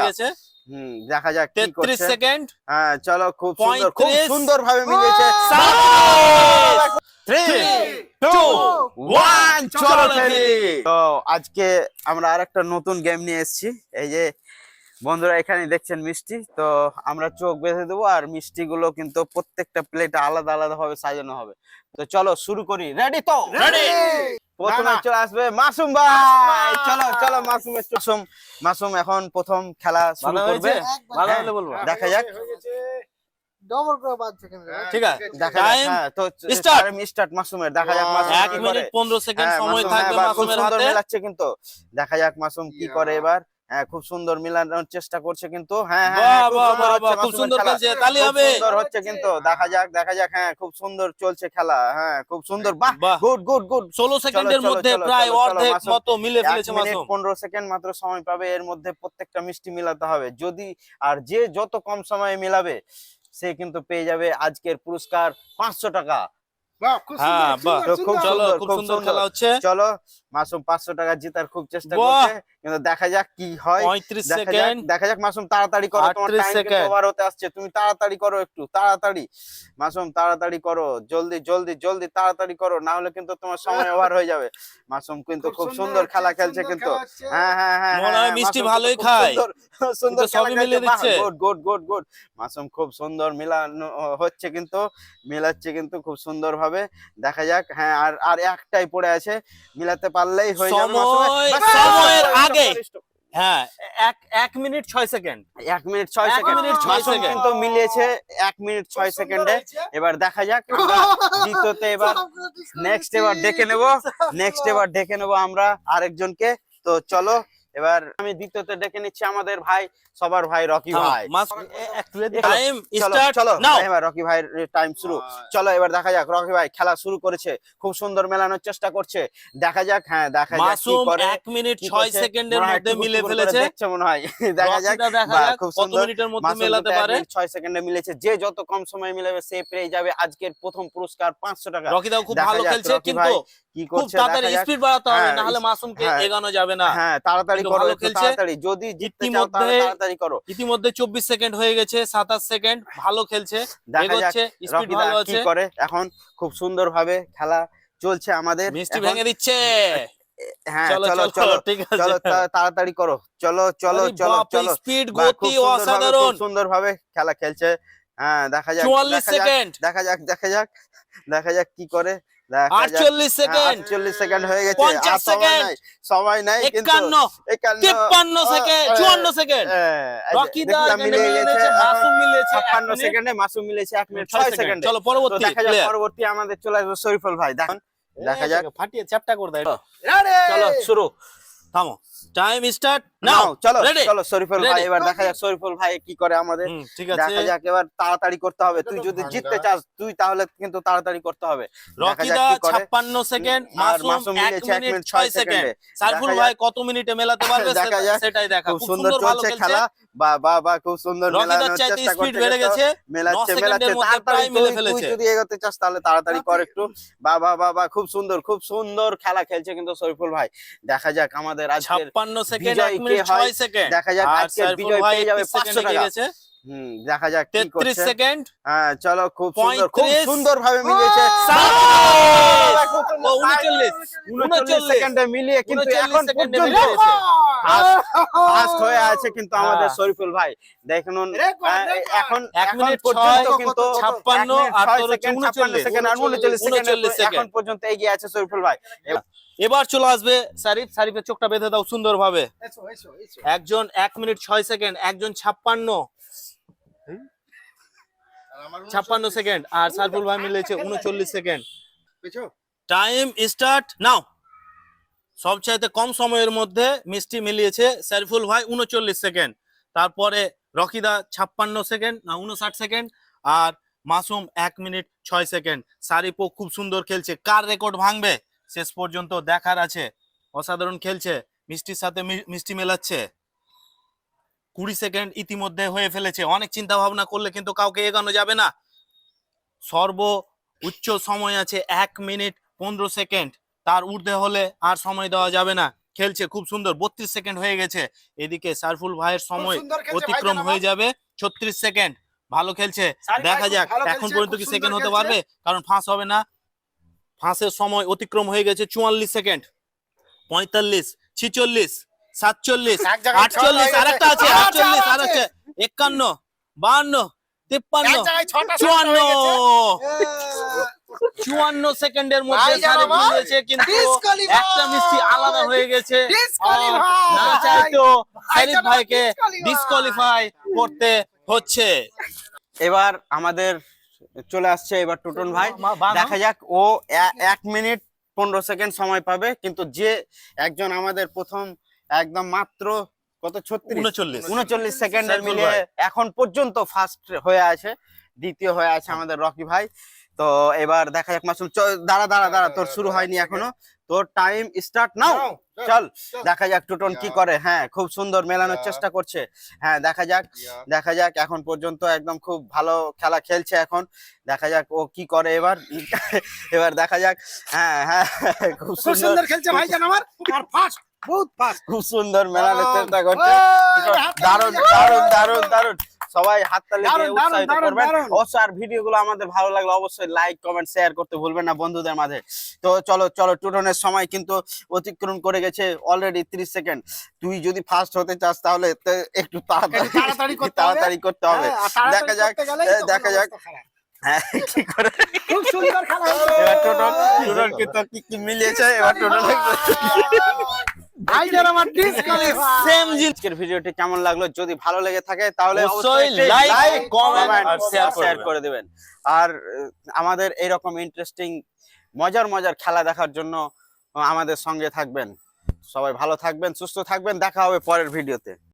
গেছে। দেখা যাক কি 33 করছে। সেকেন্ড। হ্যাঁ চলো, খুব সুন্দর, 35, খুব সুন্দর ভাবে মিলেছে। 3 2 1 চলো খেলি। তো আজকে আমরা আরেকটা নতুন গেম নিয়ে এসেছি। এই যে বন্ধুরা এখানে দেখছেন মিষ্টি, তো আমরা চোখ বেঁধে দেবো আর মিষ্টি গুলো কিন্তু প্রত্যেকটা প্লেটে আলাদা আলাদা ভাবে সাজানো হবে। তো চলো শুরু করি। রেডি তো? রেডি। প্রথমে চলে আসবে মাসুম ভাই। চলো চলো মাসুম মাসুম এখন প্রথম খেলা শুরু করবে। বাধা হলে বলবো। দেখা যাক। ডবল করে 5 সেকেন্ড। ঠিক আছে, দেখা যাক। টাইম হ্যাঁ তো স্টার্ট। স্টার্ট মাসুমের। দেখা যাক মাসুম 1 কি করে। মিনিট 15 সেকেন্ড হ্যাঁ, সময় মাসুম, থাকবে হ্যাঁ, খুব মাসুমের সুন্দর হাতে। মেলাচ্ছে কিন্তু। দেখা যাক মাসুম কি করে এবার। হ্যাঁ খুব সুন্দর মেলানোর চেষ্টা করছে কিন্তু। হ্যাঁ হ্যাঁ বাহ খুব বাহ সুন্দর বাহ হচ্ছে বাহ, খুব মাসুমের সুন্দর খেলা। খেলছে, তালি খুব হবে। সুন্দর হচ্ছে কিন্তু। দেখা যাক দেখা যাক। হ্যাঁ খুব সুন্দর চলছে খেলা। হ্যাঁ খুব সুন্দর। বাহ বাহ। Good good good. 16 সেকেন্ডের চলো, মধ্যে চলো, প্রায় চলো, চলো, অর্ধেক মাসুম। মতো মিলে 1 ফেলেছে মিনিট মাসুম। 15 সেকেন্ড মাত্র সময় পাবে। এর মধ্যে প্রত্যেকটা মিষ্টি মিলাতে হবে। যদি আর যে যত কম সময়ে মিলাবে সে কিন্তু পেয়ে যাবে আজকের পুরস্কার 500 টাকা। বাহ, খুব হ্যাঁ, সুন্দর, বাহ। তো সুন্দর, খুব সুন্দর। চলো, সুন্দর, খুব খুব সুন্দর সুন্দর। খেলা হচ্ছে। চলো মাসুম 500 টাকা জেতার খুব চেষ্টা বাহ। করছে কিন্তু দেখা যাক কি হয়। 35 দেখা যাক সেকেন্ড। দেখা যাক মাসুম তাড়াতাড়ি করো, তোমার 38 টাইম কিন্তু সেকেন্ড। ওভার হতে আসছে। তুমি তাড়াতাড়ি করো, একটু তাড়াতাড়ি মাসুম, তাড়াতাড়ি করো, জলদি জলদি জলদি তাড়াতাড়ি করো, না হলে কিন্তু তোমার সময় ওভার হয়ে যাবে। মাসুম কিন্তু খুব সুন্দর খেলা খেলছে কিন্তু। হ্যাঁ হ্যাঁ হ্যাঁ মনে হয় হ্যাঁ, মিষ্টি মাসুম ভালোই কিন্তু খুব খায়। সুন্দর সুন্দর কিন্তু সবই মিলিয়ে দিচ্ছে। Good good good good. Masum খুব সুন্দর মিলানো হচ্ছে কিন্তু, মিলাচ্ছে কিন্তু খুব সুন্দর ভাবে। দেখা যাক। হ্যাঁ আর আর একটাই পড়ে আছে, মিলাতে পারলেই হয়ে যাবে মাসুমের। সময়ের আগে। হ্যাঁ 1 minute 6 second. 1 minute 6 second. Minute 6 Masum second. কিন্তু মিলিয়েছে 1 মিনিট 6 সেকেন্ডে। এবার দেখা যাক আমরা দ্বিতীয়তে এবার নেক্সট এবার ডেকে নেব আমরা আরেকজনকে। তো চলো এবার আমি দ্বিতীয়তে ডেকে নিচ্ছি আমাদের ভাই, সবার ভাই রকি ভাই। টাইম চলো স্টার্ট চলো নাও। এবার রকি ভাইয়ের টাইম শুরু। চলো এবার দেখা যাক। রকি ভাই খেলা শুরু করেছে, খুব সুন্দর মেলানোর চেষ্টা করছে। দেখা যাক। হ্যাঁ দেখা যাক কি মাসুম করে। 1 মিনিট কি 6 করছে? সেকেন্ডের মনে হয় মধ্যে টুকুর মিলে টুকুর করে ফেলেছে। দেখছে মনে হয়। দেখা যাক। রকিটা দেখা বাহ, যাক খুব কত সুন্দর। মিনিটের মধ্যে মাসুম মেলাতে কিন্তু 1 পারে। মিনিট 6 সেকেন্ডে মিলেছে। যে যত কম সময় মিলাবে সে পেয়ে যাবে আজকের প্রথম পুরস্কার 500 টাকা। রকিদাও খুব দেখা ভালো যাক খেলছে রকি কিন্তু ভাই কি খুব করছে। তাড়াতাড়ি দেখা যাক। স্পিড বাড়াতে হবে, হ্যাঁ, না হলে মাসুমকে হ্যাঁ, এগানো যাবে না। হ্যাঁ তাড়াতাড়ি কিন্তু করো, ভালো একটু খেলছে। তাড়াতাড়ি। যদি জিততে চাও তাহলে তাড়াতাড়ি করো। ইতিমধ্যে 24 সেকেন্ড হয়ে গেছে, 27 সেকেন্ড। ভালো খেলছে, দেখা যাক এগোচ্ছে, স্পিড রকিদা ভালো কি আছে। করে। এখন খুব সুন্দর ভাবে খেলা চলছে আমাদের। মিষ্টি এখন ভেঙে দিচ্ছে। হ্যাঁ চলো চলো চলো চলো ঠিক আছে। চলো তাড়াতাড়ি করো। চলো চলো আরে চলো বাপরে, চলো। স্পিড বাহ, গতি অসাধারণ। খুব সুন্দর ভাবে খেলা খেলছে। হ্যাঁ দেখা যাক 44 সেকেন্ড। দেখা যাক দেখা যাক দেখা যাক কি করে। দেখা যাক। 48 সেকেন্ড। 48 সেকেন্ড হয়ে গেছে। 50 আর সেকেন্ড। সময় নাই কিন্তু। 51 53 সেকেন্ড 54 সেকেন্ড। রকিদা মিলিয়ে গেছে। মাসুম মিলেছে 56 সেকেন্ডে, মাসুম মিলেছে 1 মিনিট 6 সেকেন্ডে। চলো তো পরবর্তী দেখা যাক প্লেয়ার। পরবর্তী আমাদের চলে আসবে শরীফুল ভাই। দেখুন দেখা যাক। ফাটিয়ে চ্যাপটা করে দেয়। রেডি। চলো শুরু। থামো। টাইম স্টার্ট নাও। চলো রেডি। চলো শরীফুল ভাই Ready? এবার দেখা যাক শরীফুল ভাই কি করে আমাদের। ঠিক আছে। দেখা যাক এবার তাড়াতাড়ি করতে হবে। তুই যদি জিততে চাস তুই তাহলে কিন্তু তাড়াতাড়ি করতে হবে। দেখা যাক রকিদা কি করে। 56 সেকেন্ড, আর মাসুম 1 মিলেছে 1 মিনিট মিনিট 6 6 সেকেন্ড। সেকেন্ডে। সাইফুল দেখা ভাই যাক। কত মিনিটে মেলাতে পারবে দেখা যাক। সেটাই দেখা। খুব খুব সুন্দর ভালো চলছে খেলছে। খেলা। বা খুব সুন্দর রকিদার মেলানোর চাইতে চেষ্টা স্পিড করছে বেড়ে কিন্তু। গেছে। 9 মেলাচ্ছে সেকেন্ডের মধ্যে তাড়াতাড়ি প্রায় মিলে তুই ফেলেছে। যদি এগোতে চাস তাহলে তাড়াতাড়ি কর একটু। বা খুব সুন্দর খেলা খেলছে কিন্তু শরীফুল ভাই। দেখা যাক আমাদের আজকের 56 সেকেন্ড, বিজয় 1 কে মিনিট হয়। 6 সেকেন্ড। দেখা যাক আর আজকের সাইফুল বিজয় ভাই পেয়ে যাবে 31 500 সেকেন্ড টাকা। গেছে। দেখা যাক কি 33 করছে। সেকেন্ড। হ্যাঁ চলো খুব 35 সুন্দর ভাবে মিলিয়েছে। 39 সেকেন্ডে মিলিয়ে কিন্তু 39 এখন সেকেন্ডে পর্যন্ত মিলে গেছে। ফার্স্ট হয়ে আছে কিন্তু আমাদের হ্যাঁ। শরীফুল ভাই। দেখুন এখন 1 মিনিট পর্যন্ত 6 কিন্তু 56 আর 56 সেকেন্ড আর 39 সেকেন্ড 39 সেকেন্ড। এখন পর্যন্ত এগিয়ে আছে শরীফুল ভাই। এবার চলে আসবে সারিফের চোখটা বেঁধে দাও সুন্দর ভাবে। এসো এসো এসো। একজন 1 মিনিট 6 সেকেন্ড, একজন 56 সেকেন্ড, আর সাইফুল ভাই মিলেছে 39 সেকেন্ড। পেছো। Time start now. সবচাইতে কম সময়ের মধ্যে মিষ্টি মিলিয়েছে সাইফুল ভাই 39 সেকেন্ড। তারপরে রকিদা 56 সেকেন্ড না 59 সেকেন্ড, আর মাসুম 1 মিনিট 6 সেকেন্ড। সারিফও খুব সুন্দর খেলছে। কার রেকর্ড ভাঙবে শেষ পর্যন্ত দেখার আছে। অসাধারণ খেলছে, মিষ্টির সাথে মিষ্টি মেলাচ্ছে। 20 সেকেন্ড ইতিমধ্যে হয়ে ফেলেছে। অনেক চিন্তা ভাবনা করলে কিন্তু কাউকে এগানো যাবে না। সর্ব উচ্চ সময় আছে 1 মিনিট 15 সেকেন্ড। তার ঊর্ধ্বে হলে আর সময় দেওয়া যাবে না। খেলছে খুব সুন্দর, 32 সেকেন্ড হয়ে গেছে। এদিকে সারফুল ভাইয়ের সময় সুন্দর খেলছে অতিক্রম ভাইজান হয়ে আমার। যাবে 36 সেকেন্ড। ভালো খেলছে, সারিফ দেখা ভাই খুব যাক ভালো এখন খেলছে, পর্যন্ত খুব কি সুন্দর সেকেন্ড হতে খেলছে। পারবে, কারণ ফাঁস হবে না। ফাঁসের সময় অতিক্রম হয়ে গেছে 44 সেকেন্ড, 45, 46, 47, এক জায়গায় ছটা 48, হয়ে গেছে। আরেকটা আছে আরো আছে, 48, আরো আর আছে। আছে 51, 52, 53, এক জায়গায় ছটা 54, 54 সেকেন্ডের মধ্যে ভাইজান সারিফ আমার, মিলিয়েছে, কিন্তু disqualified! একটা মিষ্টি আলাদা হয়ে গেছে। Disqualified! না চাইতেও ভাইজান সারিফ আমার ভাইকে disqualified! ডিসকোয়ালিফাই করতে হচ্ছে। এবার আমাদের চলে আসছে এবার টুটন ভাই। দেখা যাক ও 1 মিনিট 15 সেকেন্ড সময় পাবে, কিন্তু যে একজন আমাদের প্রথম একদম মাত্র কত 39 সেকেন্ডের সাইফুল মিলিয়ে ভাই। এখন পর্যন্ত ফার্স্ট হয়ে আছে, দ্বিতীয় হয়ে আছে আমাদের রকি ভাই। তো এবার দেখা যাক মাসুম, দাঁড়া দাঁড়া দাঁড়া, তোর শুরু হয়নি এখনো, তোর টাইম স্টার্ট নাও। চল দেখা যাক টুটন কি করে। হ্যাঁ, খুব সুন্দর মেলানোর চেষ্টা করছে। হ্যাঁ, দেখা যাক দেখা যাক, এখন পর্যন্ত একদম খুব ভালো খেলা খেলছে। এখন দেখা যাক ও কি করে এবার। এবার দেখা যাক। হ্যাঁ হ্যাঁ, খুব খুব সুন্দর সুন্দর খেলছে ভাইজান আমার, আর ফাস্ট, বহুত ফাস্ট। খুব সুন্দর মেলানোর চেষ্টা করছে। হাততালি দারুণ দিয়ে দারুণ দারুণ দারুণ, সবাই হাততালি দিয়ে দারুণ, উৎসাহিত দারুণ, করবেন। দারুণ। অবশ্যই আর ভিডিওগুলো আমাদের ভালো লাগলে অবশ্যই লাইক কমেন্ট শেয়ার করতে ভুলবেন না বন্ধুদের মাঝে। তো চলো চলো, টুটনের সময় কিন্তু অতিক্রম করে গেছে অলরেডি 30 সেকেন্ড। তুই যদি ফার্স্ট হতে চাস তাহলে একটু তাড়াতাড়ি করতে হবে। তাড়াতাড়ি করতে হবে। হ্যাঁ, আর তাড়াতাড়ি দেখা যাক করতে গেলেই তখন দেখা যাক। অবস্থা খারাপ। হ্যাঁ, কি করে খুব সুন্দর খেলা হলো। এবার টুটন কিন্তু কি মিলিয়েছে এবার টুটন। ভাইজান আমার ডিসকোয়ালিফাই। সেম জিনিস। আজকের ভিডিওটি কেমন লাগলো, যদি ভালো লেগে থাকে তাহলে অবশ্যই অবশ্যই লাইক, কমেন্ট আর শেয়ার শেয়ার করবেন। করে দিবেন। আর আমাদের এইরকম ইন্টারেস্টিং মজার মজার খেলা দেখার জন্য আমাদের সঙ্গে থাকবেন। সবাই ভালো থাকবেন, সুস্থ থাকবেন, দেখা হবে পরের ভিডিওতে।